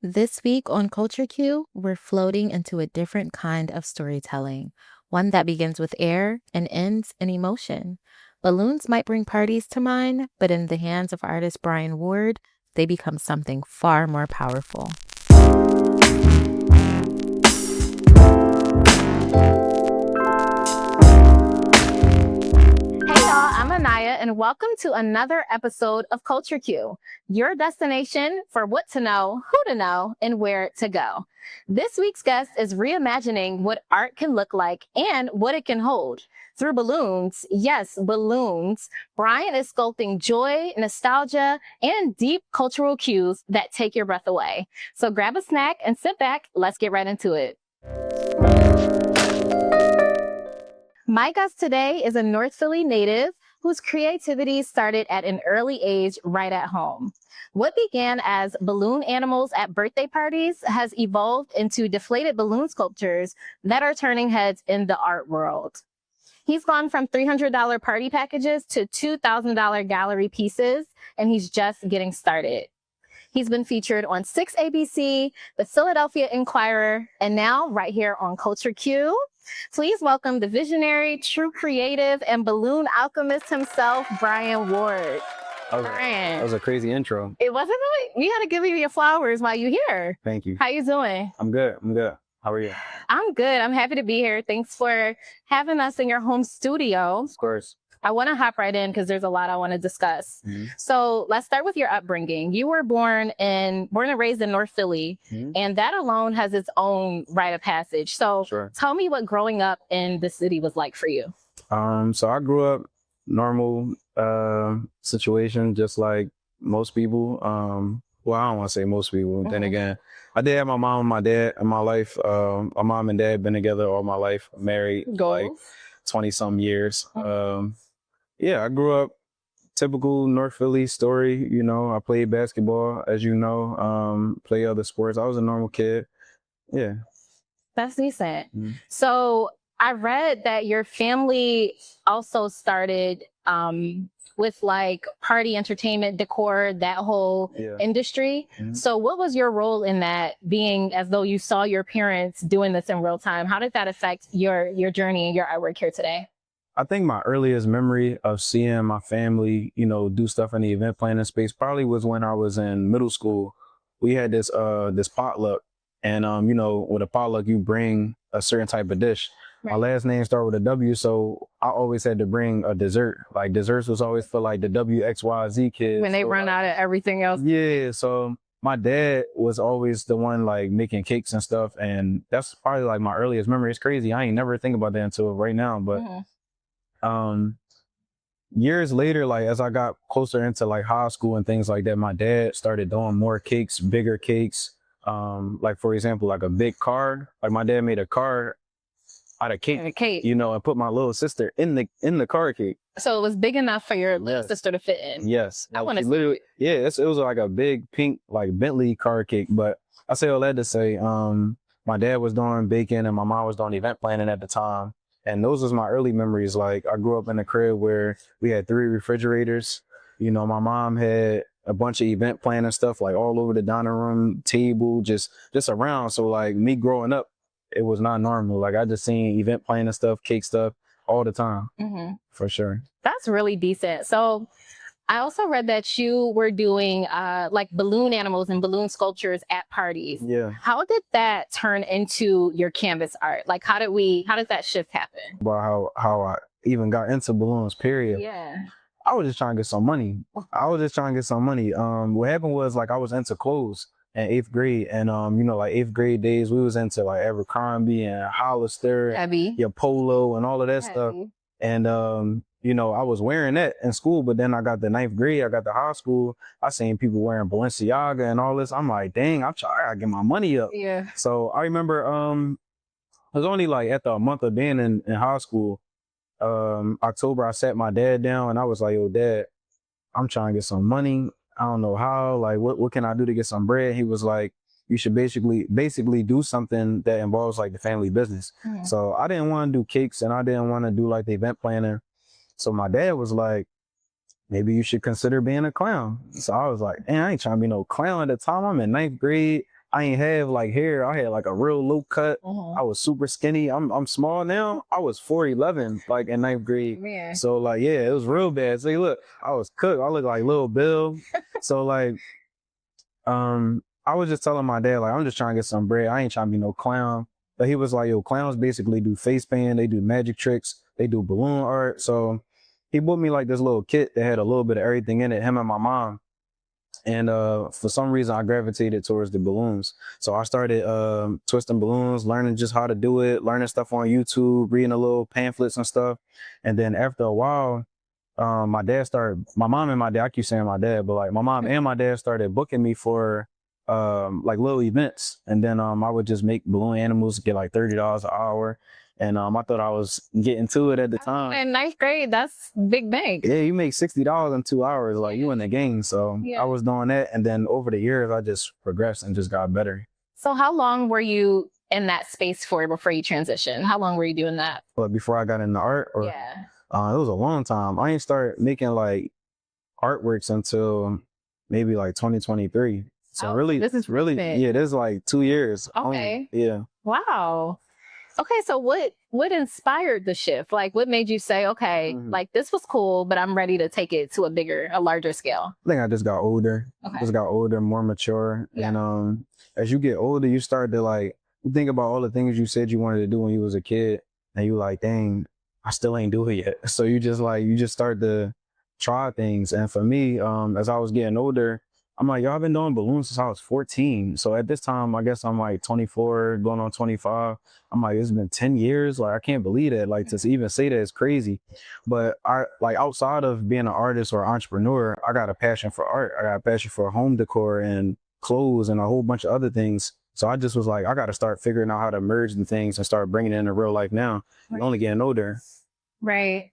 This week on Culture Q, we're floating into a different kind of storytelling, one that begins with air and ends in emotion. Balloons might bring parties to mind, but in the hands of artist Brian Ward, they become something far more powerful. Hey y'all, I'm Aniyah, and welcome to another episode of Culture Q, your destination for what to know, who to know, and where to go. This week's guest is reimagining what art can look like and what it can hold. Through balloons, yes, balloons, Brian is sculpting joy, nostalgia, and deep cultural cues that take your breath away. So grab a snack and sit back. Let's get right into it. My guest today is a North Philly native whose creativity started at an early age right at home. What began as balloon animals at birthday parties has evolved into deflated balloon sculptures that are turning heads in the art world. He's gone from $300 party packages to $2,000 gallery pieces, and he's just getting started. He's been featured on 6ABC, the Philadelphia Inquirer, and now right here on Culture Q. Please welcome the visionary, true creative, and balloon alchemist himself, Brian Ward. That was a crazy intro. It wasn't really. We had to give you your flowers while you're here. Thank you. How you doing? I'm good. How are you? I'm good. I'm happy to be here. Thanks for having us in your home studio. Of course. I want to hop right in because there's a lot I want to discuss. So let's start with your upbringing. You were born and raised in North Philly, and that alone has its own rite of passage. So tell me what growing up in the city was like for you. So I grew up normal situation, just like most people. Well, I don't want to say most people. Then again, I did have my mom and my dad in my life. My mom and dad been together all my life, married like 20-some years. Yeah, I grew up typical North Philly story. You know, I played basketball, as you know, play other sports. I was a normal kid. Yeah. That's decent. So I read that your family also started with like party entertainment, decor, that whole industry. So what was your role in that, being as though you saw your parents doing this in real time? How did that affect your journey and your artwork here today? I think my earliest memory of seeing my family, you know, do stuff in the event planning space probably was when I was in middle school. We had this potluck, and you know, with a potluck you bring a certain type of dish. My last name started with a W, so I always had to bring a dessert. Like desserts was always for like the WXYZ kids. When they run out of everything else. Yeah, so my dad was always the one like making cakes and stuff, and that's probably like my earliest memory. It's crazy. I ain't never think about that until right now, but years later, like as I got closer into like high school and things like that, my dad started doing more cakes, bigger cakes. Like for example, like a big card. Like my dad made a card out of cake, you know, and put my little sister in the card cake. So it was big enough for your little sister to fit in. Yes. I want to literally. Yeah, it was like a big pink like Bentley card cake. But I say all that to say, my dad was doing baking and my mom was doing event planning at the time. And those was my early memories. Like I grew up in a crib where we had 3 refrigerators. You know, my mom had a bunch of event planning stuff like all over the dining room table, just around. So like me growing up, it was not normal. Like I just seen event planning stuff, cake stuff all the time, for sure. That's really decent. So I also read that you were doing like balloon animals and balloon sculptures at parties. Yeah. How did that turn into your canvas art? Like how did that shift happen? About how I even got into balloons, period. Yeah. I was just trying to get some money. What happened was like I was into clothes in 8th grade, and you know, like 8th grade days, we was into like Abercrombie and Hollister, your Polo and all of that stuff. And you know, I was wearing that in school, but then I got the 9th grade, I got to high school, I seen people wearing Balenciaga and all this. I'm like, dang, I gotta get my money up. Yeah. So I remember it was only like after a month of being in high school, October, I sat my dad down and I was like, yo, Dad, I'm trying to get some money. I don't know how, like, what can I do to get some bread? He was like, you should basically do something that involves like the family business. So I didn't want to do cakes and I didn't want to do like the event planning. So my dad was like, maybe you should consider being a clown. So I was like, man, I ain't trying to be no clown at the time. I'm in 9th grade. I ain't have like hair. I had like a real low cut. I was super skinny. I'm small now. I was 4'11", like in 9th grade. Man. So like, yeah, it was real bad. See, look, I was cooked. I look like Lil Bill. So like, I was just telling my dad, like, I'm just trying to get some bread. I ain't trying to be no clown. But he was like, yo, clowns basically do face paint. They do magic tricks. They do balloon art. So he bought me like this little kit that had a little bit of everything in it, him and my mom. And for some reason, I gravitated towards the balloons. So I started twisting balloons, learning just how to do it, learning stuff on YouTube, reading a little pamphlets and stuff. And then after a while, my mom and my dad, I keep saying my dad, but like my mom and my dad started booking me for like little events. And then I would just make balloon animals, get like $30 an hour. And I thought I was getting to it at the time. In 9th grade, that's big bank. Yeah, you make $60 in 2 hours, like you in the game. So I was doing that. And then over the years, I just progressed and just got better. So how long were you in that space for before you transitioned? How long were you doing that? But before I got into art, or Yeah. it was a long time. I ain't started making like artworks until maybe like 2023. So really, this is really, yeah, this is like 2 years. Okay. Yeah. Wow. Okay, so what inspired the shift? Like, what made you say, okay, like this was cool, but I'm ready to take it to a larger scale? I think I just got older. Just got older, more mature. Yeah. And as you get older, you start to like think about all the things you said you wanted to do when you was a kid, and you like, dang, I still ain't do it yet. So you just start to try things. And for me, as I was getting older, I'm like, yo, I've been doing balloons since I was 14. So at this time, I guess I'm like 24, going on 25. I'm like, it's been 10 years. Like, I can't believe that. Like, to even say that is crazy. But I like, outside of being an artist or entrepreneur, I got a passion for art. I got a passion for home decor and clothes and a whole bunch of other things. So I just was like, I got to start figuring out how to merge the things and start bringing it into real life now. I'm only getting older. Right.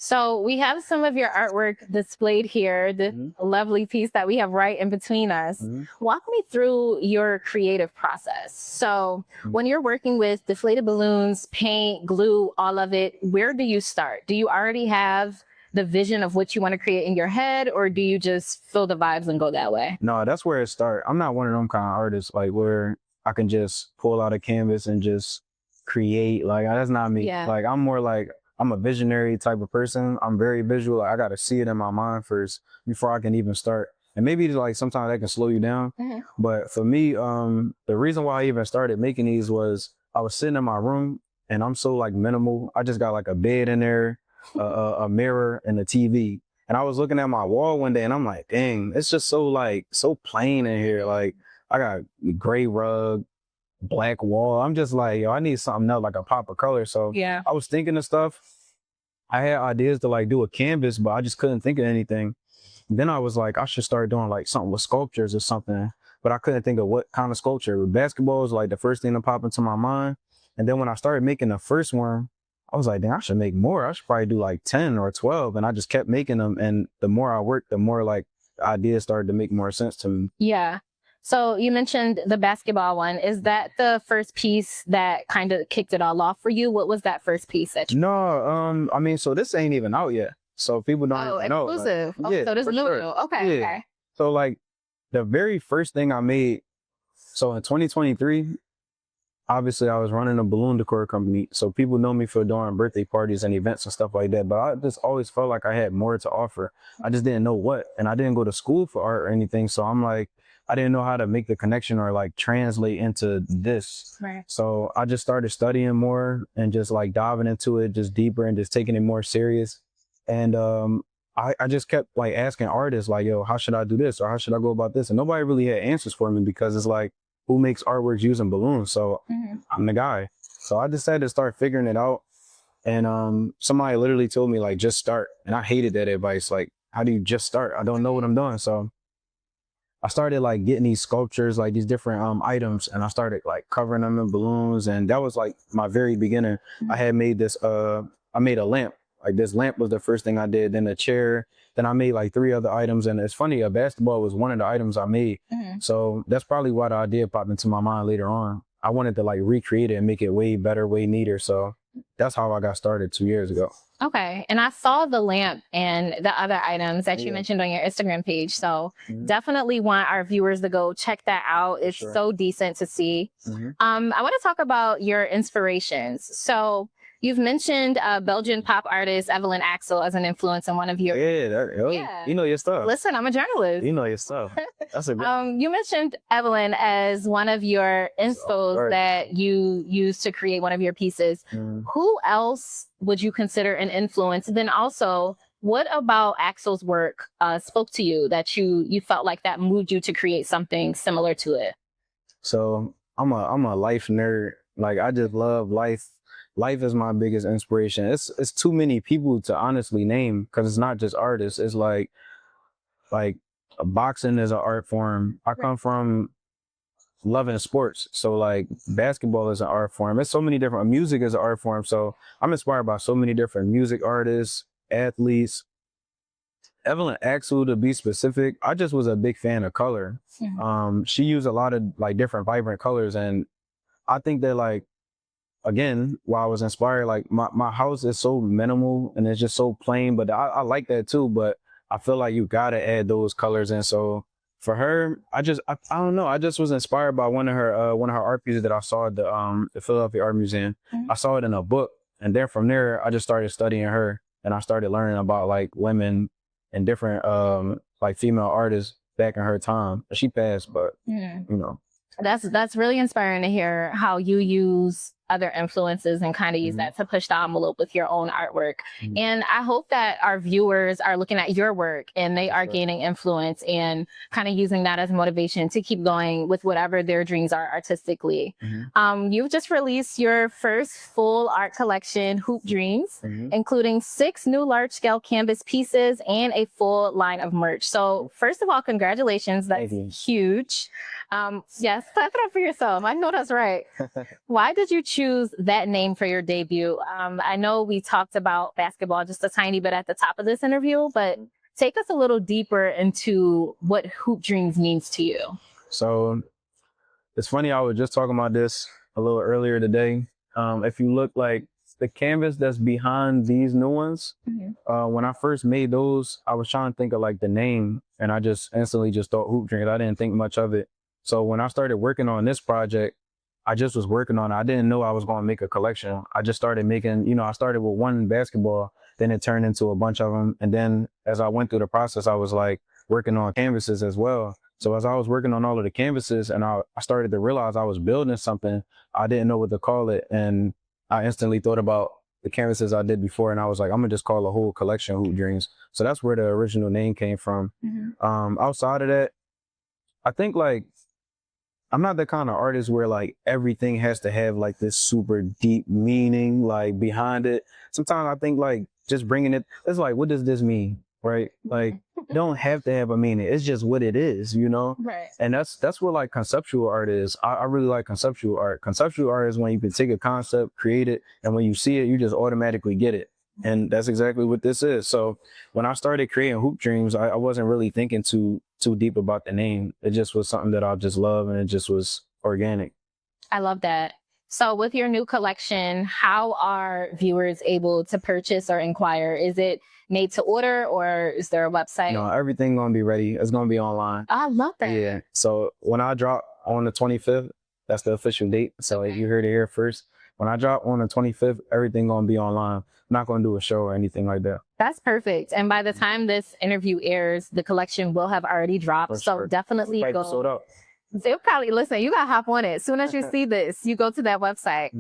So we have some of your artwork displayed here, the lovely piece that we have right in between us. Walk me through your creative process. So when you're working with deflated balloons, paint, glue, all of it, where do you start? Do you already have the vision of what you want to create in your head, or do you just feel the vibes and go that way? No, that's where it starts. I'm not one of them kind of artists like where I can just pull out a canvas and just create. Like, that's not me. Yeah. Like, I'm more like, I'm a visionary type of person. I'm very visual. Like, I got to see it in my mind first before I can even start. And maybe like sometimes that can slow you down. But for me, the reason why I even started making these was I was sitting in my room and I'm so like minimal. I just got like a bed in there, a mirror and a TV. And I was looking at my wall one day and I'm like, dang, it's just so plain in here. Like, I got gray rug, black wall. I'm just like, yo, I need something else, like a pop of color. So Yeah. I was thinking of stuff. I had ideas to like do a canvas, but I just couldn't think of anything. Then I was like, I should start doing like something with sculptures or something, but I couldn't think of what kind of sculpture. Basketball was like the first thing to pop into my mind. And then when I started making the first one, I was like, dang, I should make more. I should probably do like 10 or 12. And I just kept making them. And the more I worked, the more like ideas started to make more sense to me. Yeah. So you mentioned the basketball one. Is that the first piece that kind of kicked it all off for you? What was that first piece that you... No, I mean, so this ain't even out yet. So people don't even know. Exclusive. Like, yeah, so this is new. Sure. Okay. Yeah. Okay. So like the very first thing I made, so in 2023, obviously I was running a balloon decor company. So people know me for doing birthday parties and events and stuff like that. But I just always felt like I had more to offer. I just didn't know what. And I didn't go to school for art or anything. So I'm like, I didn't know how to make the connection or like translate into this. Right. So I just started studying more and just like diving into it just deeper and just taking it more serious. And I just kept like asking artists like, yo, how should I do this? Or how should I go about this? And nobody really had answers for me because it's like, who makes artworks using balloons? So I'm the guy. So I decided to start figuring it out. And somebody literally told me like, just start. And I hated that advice. Like, how do you just start? I don't know what I'm doing. So I started like getting these sculptures, like these different items, and I started like covering them in balloons. And that was like my very beginning. I had made this, I made a lamp. Like this lamp was the first thing I did, then a chair. Then I made like 3 other items. And it's funny, a basketball was one of the items I made. So that's probably why the idea popped into my mind later on. I wanted to like recreate it and make it way better, way neater. So that's how I got started 2 years ago. Okay. And I saw the lamp and the other items that you Yeah. mentioned on your Instagram page. So Mhm. definitely want our viewers to go check that out. It's Sure. so decent to see. Mhm. I want to talk about your inspirations. So you've mentioned Belgian pop artist Evelyn Axel as an influence on one of your. Yeah, Yeah. you know your stuff. Listen, I'm a journalist. You know your stuff. That's a good. You mentioned Evelyn as one of your inspos Right. that you used to create one of your pieces. Mhm. Who else would you consider an influence? And then also, what about Axel's work spoke to you that you felt like that moved you to create something similar to it? So I'm a life nerd. Like I just love life. Life is my biggest inspiration. It's too many people to honestly name because it's not just artists. It's like boxing is an art form. I come from loving sports, so like basketball is an art form. It's so many different. Music is an art form. So I'm inspired by so many different music artists, athletes. Evelyn Axel, to be specific, I just was a big fan of color. She used a lot of like different vibrant colors, and I think that like again, while I was inspired, like my house is so minimal and it's just so plain, but I like that too. But I feel like you gotta add those colors in. So for her, I don't know. I just was inspired by one of her art pieces that I saw at the Philadelphia Art Museum. I saw it in a book, and then from there I just started studying her, and I started learning about like women and different like female artists back in her time. She passed, but you know. That's really inspiring to hear how you use other influences and kind of use that to push the envelope with your own artwork. And I hope that our viewers are looking at your work and they are gaining influence and kind of using that as motivation to keep going with whatever their dreams are artistically. You've just released your first full art collection, Hoop Dreams, including 6 new large-scale canvas pieces and a full line of merch. So first of all, congratulations. That's huge. Yes, clap it up for yourself. I know that's right. Why did you choose that name for your debut? I know we talked about basketball just a tiny bit at the top of this interview, but take us a little deeper into what Hoop Dreams means to you. So it's funny, I was just talking about this a little earlier today. If you look like the canvas that's behind these new ones, when I first made those, I was trying to think of like the name, and I just instantly just thought Hoop Dreams. I didn't think much of it. So when I started working on this project, I just was working on it. I didn't know I was going to make a collection. I just started making, I started with one basketball, then it turned into a bunch of them. And then as I went through the process, I was like working on canvases as well. So as I was working on all of the canvases and I started to realize I was building something, I didn't know what to call it. And I instantly thought about the canvases I did before. And I was like, I'm gonna just call the whole collection Hoop Dreams. So that's where the original name came from. Outside of that, I think like, I'm not the kind of artist where like everything has to have like this super deep meaning like behind it. Sometimes I think like just bringing it, it's like, what does this mean? Right? Like, don't have to have a meaning. It's just what it is, Right. And that's what like conceptual art is. I really like conceptual art. Conceptual art is when you can take a concept, create it, and when you see it, you just automatically get it. And that's exactly what this is. So when I started creating Hoop Dreams, I wasn't really thinking too deep about the name. It just was something that I just love, and it just was organic. I love that. So with your new collection, how are viewers able to purchase or inquire? Is it made to order or is there a website? No, everything gonna be ready. It's gonna be online. I love that. Yeah. So when I drop on the 25th, that's the official date. So you heard it here first. When I drop on the 25th, everything gonna be online. I'm not gonna do a show or anything like that. That's perfect. And by the time this interview airs, the collection will have already dropped. So definitely go. Sold out. They'll probably listen. You gotta hop on it. As soon as you see this, you go to that website.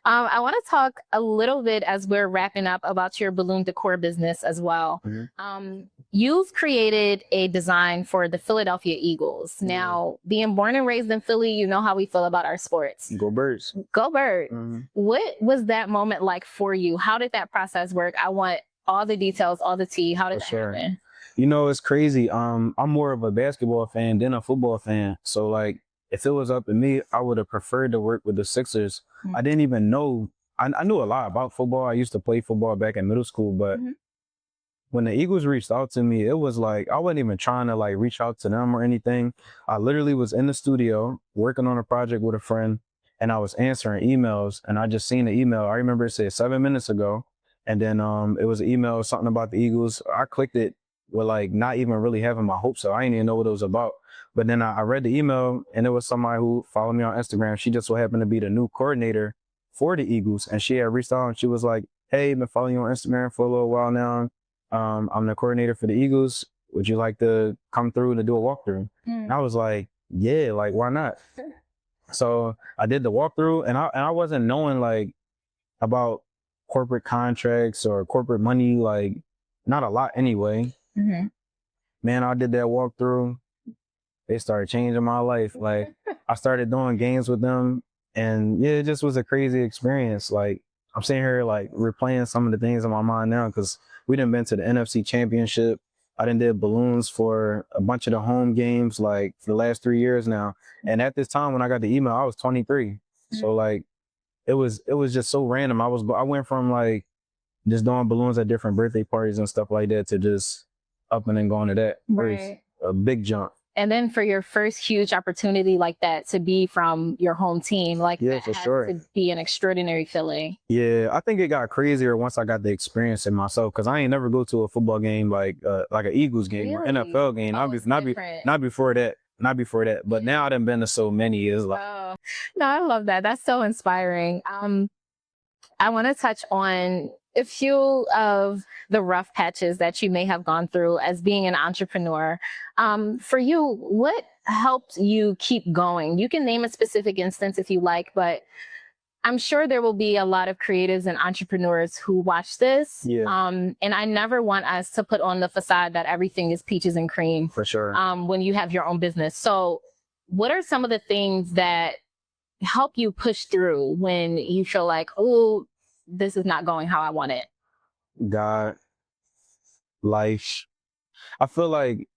I want to talk a little bit as we're wrapping up about your balloon decor business as well. You've created a design for the Philadelphia Eagles. Now, being born and raised in Philly, you know how we feel about our sports. Go Birds. Go Bird. What was that moment like for you? How did that process work? I want all the details, all the tea. How did that happen? It's crazy. I'm more of a basketball fan than a football fan. So like, if it was up to me, I would have preferred to work with the Sixers. I didn't even know. I knew a lot about football. I used to play football back in middle school, but when the Eagles reached out to me, it was like, I wasn't even trying to like reach out to them or anything. I literally was in the studio working on a project with a friend. and I was answering emails, and I just seen the email. I remember it said 7 minutes ago, and then it was an email, something about the Eagles. I clicked it with like not even really having my hopes up. I didn't even know what it was about. But then I read the email, and it was somebody who followed me on Instagram. She just so happened to be the new coordinator for the Eagles, and she had reached out and she was like, "Hey, been following you on Instagram for a little while now. I'm the coordinator for the Eagles. Would you like to come through to do a walkthrough?" And I was like, "Yeah, like why not?" So I did the walkthrough, and I wasn't knowing like about corporate contracts or corporate money, like not a lot anyway. Man, I did that walkthrough. They started changing my life. Like I started doing games with them, and yeah, it just was a crazy experience. Like I'm sitting here like replaying some of the things in my mind now because we done been to the NFC Championship. I done did balloons for a bunch of the home games like for the last 3 years now. And at this time when I got the email, I was 23. So like it was just so random. I went from like just doing balloons at different birthday parties and stuff like that to just up and then going to that. Right. A big jump. And then for your first huge opportunity like that to be from your home team, like Yeah, that for has sure. to be an extraordinary feeling. Yeah, I think it got crazier once I got the experience in myself because I ain't never go to a football game like an Eagles game or Really? NFL game. Oh, it's different. Not before that. Not before that. But now I done been to so many. It's like Oh, no, I love that. That's so inspiring. I want to touch on a few of the rough patches that you may have gone through as being an entrepreneur. For you, what helped you keep going? You can name a specific instance if you like, but I'm sure there will be a lot of creatives and entrepreneurs who watch this. Yeah. And I never want us to put on the facade that everything is peaches and cream. For sure. When you have your own business. So what are some of the things that help you push through when you feel like, oh, this is not going how I want it? God, life. I feel like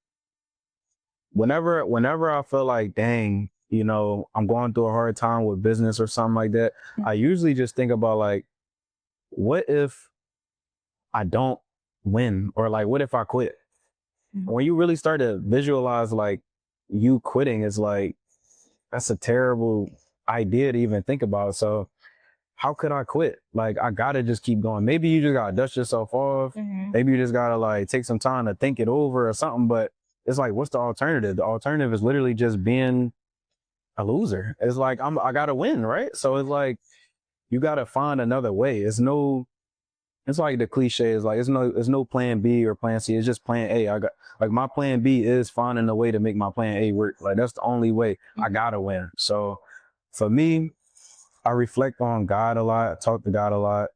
whenever I feel like, dang, you know, I'm going through a hard time with business or something like that, I usually just think about like, what if I don't win? Or like, what if I quit? When you really start to visualize like you quitting, is like, that's a terrible idea to even think about. So how could I quit? Like, I gotta just keep going. Maybe you just gotta dust yourself off. Maybe you just gotta like take some time to think it over or something. But it's like, what's the alternative? The alternative is literally just being a loser. It's like, I gotta win, right? So it's like, you gotta find another way. It's like the cliche is like, it's no plan B or plan C. It's just plan A. I got like my plan B is finding a way to make my plan A work. Like that's the only way. I gotta win. So for me, I reflect on God a lot. I talk to God a lot.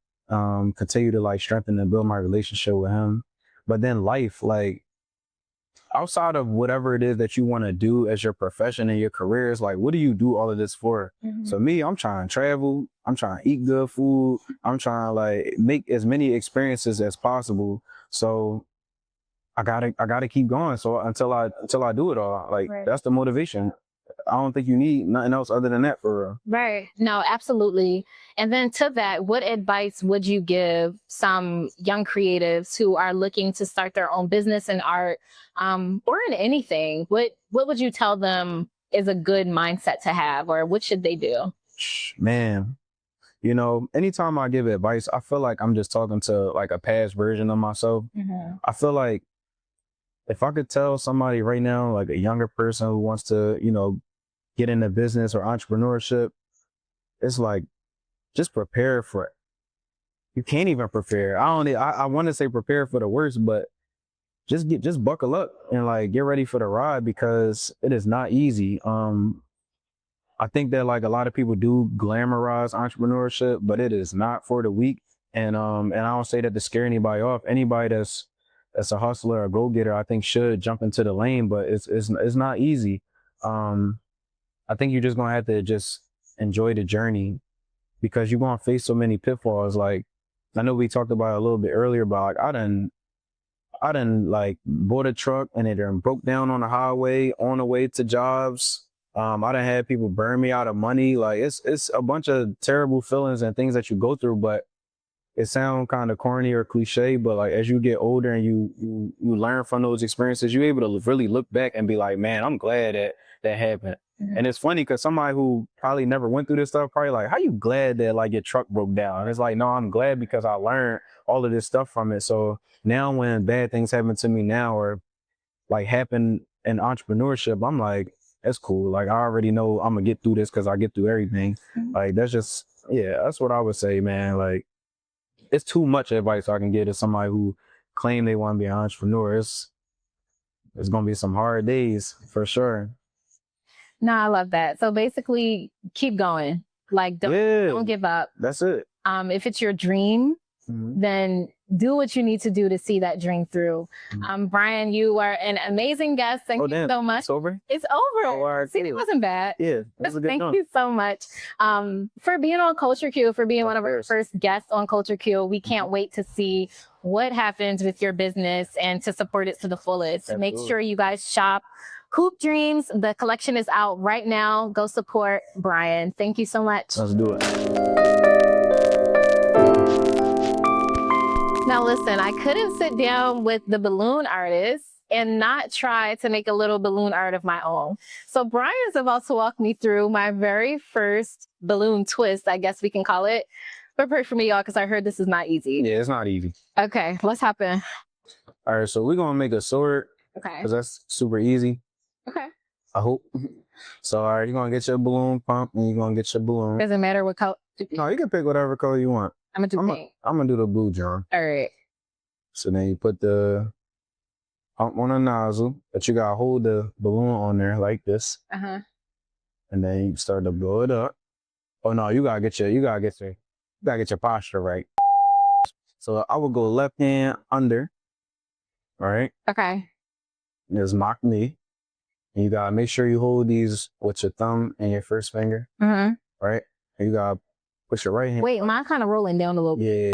Continue to like strengthen and build my relationship with him. But then life, like outside of whatever it is that you want to do as your profession and your career, is like, what do you do all of this for? So me, I'm trying to travel. I'm trying to eat good food. I'm trying to like make as many experiences as possible. So I gotta keep going. So until I do it all, like that's the motivation. I don't think you need nothing else other than that for real. Right. No, absolutely. And then to that, what advice would you give some young creatives who are looking to start their own business in art, or in anything? What would you tell them is a good mindset to have, or what should they do? Man, you know, anytime I give advice, I feel like I'm just talking to like a past version of myself. I feel like if I could tell somebody right now, like a younger person who wants to, you know, get into business or entrepreneurship, it's like, just prepare for it. You can't even prepare. I want to say prepare for the worst, but just buckle up and like get ready for the ride because it is not easy. I think that like a lot of people do glamorize entrepreneurship, but it is not for the weak. And I don't say that to scare anybody off. Anybody that's a hustler or go-getter, I think should jump into the lane, but it's not easy. I think you're just gonna have to just enjoy the journey because you're gonna face so many pitfalls. Like I know we talked about it a little bit earlier, but like I done like bought a truck and it done broke down on the highway on the way to jobs. I done had people burn me out of money. Like it's a bunch of terrible feelings and things that you go through, but it sounds kind of corny or cliche, but like as you get older and you learn from those experiences, you're able to really look back and be like, man, I'm glad that happened. And it's funny because somebody who probably never went through this stuff probably like, how you glad that like your truck broke down? And it's like, no, I'm glad because I learned all of this stuff from it. So now when bad things happen to me now or like happen in entrepreneurship, I'm like, that's cool. Like I already know I'm gonna get through this because I get through everything. Like that's just, yeah, that's what I would say, man. Like it's too much advice I can give to somebody who claim they want to be an entrepreneur. It's gonna be some hard days for sure. No, I love that. So basically, keep going. Like, don't give up. That's it. If it's your dream, then do what you need to do to see that dream through. Brian, you are an amazing guest. Thank you so much. It's over? It's over. Oh, all right. See, it wasn't bad. Yeah, that's a good Thank you so much for being on Culture Q, for being one of our first guests on Culture Q. We can't wait to see what happens with your business and to support it to the fullest. Absolutely. Make sure you guys shop Hoop Dreams. The collection is out right now. Go support Brian. Thank you so much. Let's do it. Now listen, I couldn't sit down with the balloon artist and not try to make a little balloon art of my own. So Brian's about to walk me through my very first balloon twist, I guess we can call it. Prepare for me, y'all, because I heard this is not easy. Yeah, it's not easy. Okay, let's hop in. All right, so we're gonna make a sword. Okay. Because that's super easy. Okay. I hope. So, all right, you're gonna get your balloon pump and you're gonna get your balloon. Doesn't matter what color. No, you can pick whatever color you want. I'm gonna do pink. I'm gonna do the blue, John. All right. So then you put the pump on the nozzle, but you gotta hold the balloon on there like this. Uh-huh. And then you start to blow it up. Oh no, you gotta get your posture right. So I would go left hand under. All right. Okay. Just mock me. And you gotta make sure you hold these with your thumb and your first finger. Mm-hmm. Right? And you gotta push your right hand. Wait, mine kind of rolling down a little bit. Yeah.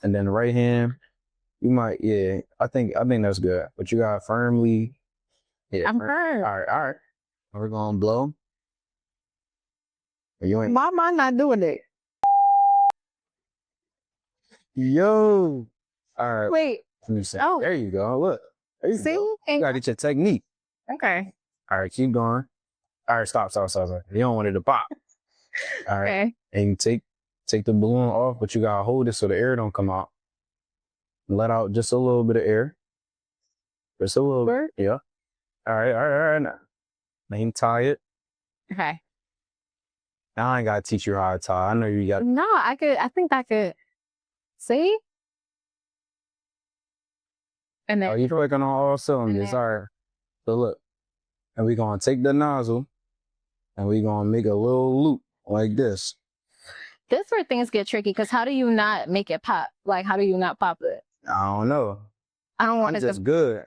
And then the right hand, you might, yeah. I think that's good. But you gotta firmly. Yeah. I'm firm. All right. We're gonna blow. You ain't. Why am I not doing it? Yo. All right. Wait. Let me see. Oh. There you go. Look. There you See? go. You gotta get your technique. Okay. All right, keep going. All right, stop. You don't want it to pop. All right. Okay. And you take the balloon off, but you gotta hold it so the air don't come out. Let out just a little bit of air. Just a little bit. Yeah. All right. Now you tie it. Okay. Now I ain't gotta teach you how to tie. I know you got. No, I think I could. See? And then. Oh, you're working on all cylinders. All right. So look, and we're gonna take the nozzle and we're gonna make a little loop like this. This where things get tricky, because how do you not make it pop? Like, how do you not pop it? I don't know. I don't want I'm it just good.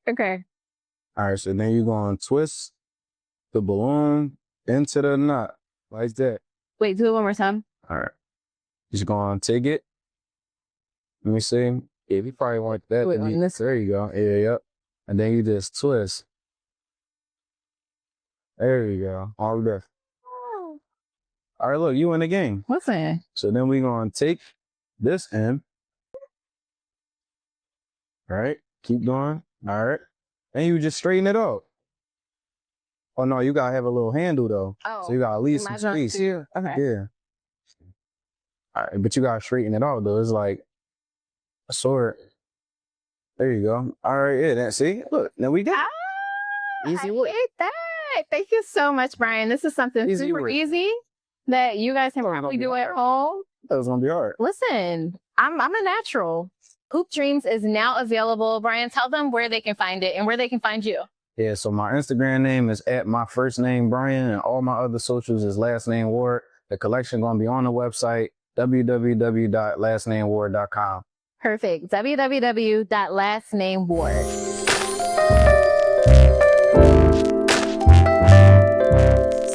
Okay. All right, so then you're gonna twist the balloon into the knot like that. Wait, do it one more time. All right. Just gonna take it. Let me see. If you probably want that, Wait, then this. there you go. Yeah. And then you just twist. There you go. All this. Oh. All right, look, you in the game. Listen. So then we're gonna take this end. All right, keep going. All right. And you just straighten it out. Oh no, you gotta have a little handle though. Oh. So you gotta leave some space. Okay. Yeah. All right, but you gotta straighten it out though. It's like a sword. There you go. All right, yeah. See, look, now we got easy work. I hate that. Thank you so much, Brian. This is something super easy that you guys can probably do at home. That was gonna be hard. Listen, I'm a natural. Hoop Dreams is now available. Brian, tell them where they can find it and where they can find you. Yeah, so my Instagram name is @myfirstname Brian, and all my other socials is last name Ward. The collection gonna be on the website www.lastnameward.com. Perfect. www.lastnameward.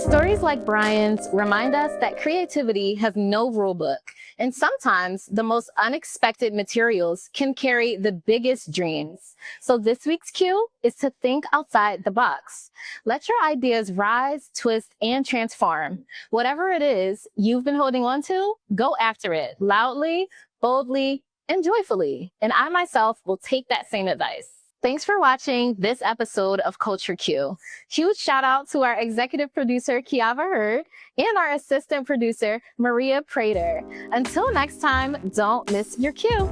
Stories like Brian's remind us that creativity has no rule book, and sometimes the most unexpected materials can carry the biggest dreams. So this week's cue is to think outside the box. Let your ideas rise, twist, and transform. Whatever it is you've been holding on to, go after it loudly, boldly, and joyfully. And I myself will take that same advice. Thanks for watching this episode of Culture Q. Huge shout out to our executive producer, Kiava Hurd, and our assistant producer, Maria Prater. Until next time, don't miss your cue.